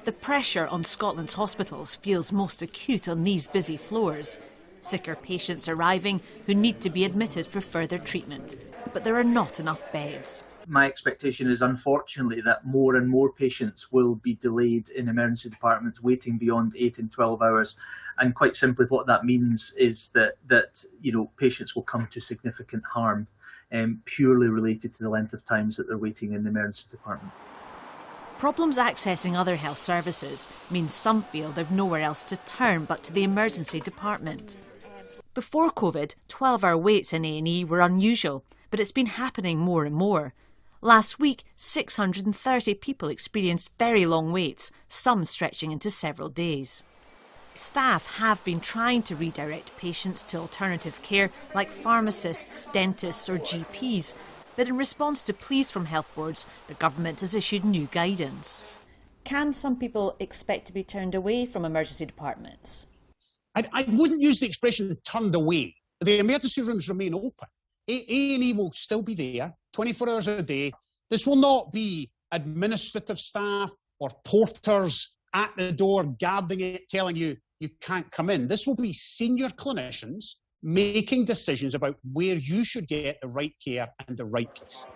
The pressure on Scotland's hospitals feels most acute on these busy floors. Sicker patients arriving who need to be admitted for further treatment, but there are not enough beds. My expectation is, unfortunately, that more and more patients will be delayed in emergency departments, waiting beyond 8 and 12 hours. And quite simply, what that means is that patients will come to significant harm, purely related to the length of times that they're waiting in the emergency department. Problems accessing other health services means some feel they've nowhere else to turn but to the emergency department. Before COVID, 12-hour waits in A&E were unusual, but it's been happening more and more. Last week, 630 people experienced very long waits, some stretching into several days. Staff have been trying to redirect patients to alternative care like pharmacists, dentists or GPs, but in response to pleas from health boards, the government has issued new guidance. Can some people expect to be turned away from emergency departments? I wouldn't use the expression turned away. The emergency rooms remain open. A&E will still be there 24 hours a day. This will not be administrative staff or porters at the door guarding it, telling you you can't come in. This will be senior clinicians making decisions about where you should get the right care and the right place.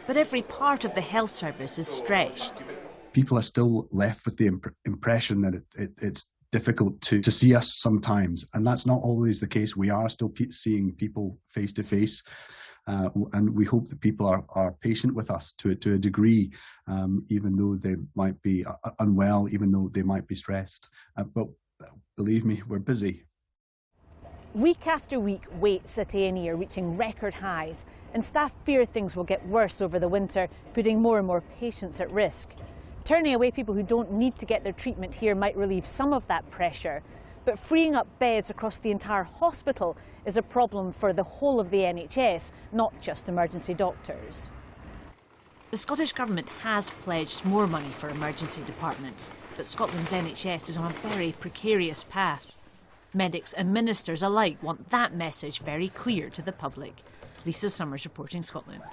But every part of the health service is stretched. People are still left with the impression that it's difficult to see us sometimes, and that's not always the case. We are still seeing people face to face, and we hope that people are patient with us to a degree, even though they might be unwell, even though they might be stressed. But believe me, we're busy. Week after week, waits at A&E are reaching record highs, and staff fear things will get worse over the winter, putting more and more patients at risk. Turning away people who don't need to get their treatment here might relieve some of that pressure, but freeing up beds across the entire hospital is a problem for the whole of the NHS, not just emergency doctors. The Scottish Government has pledged more money for emergency departments, but Scotland's NHS is on a very precarious path. Medics and ministers alike want that message very clear to the public. Lisa Summers reporting Scotland.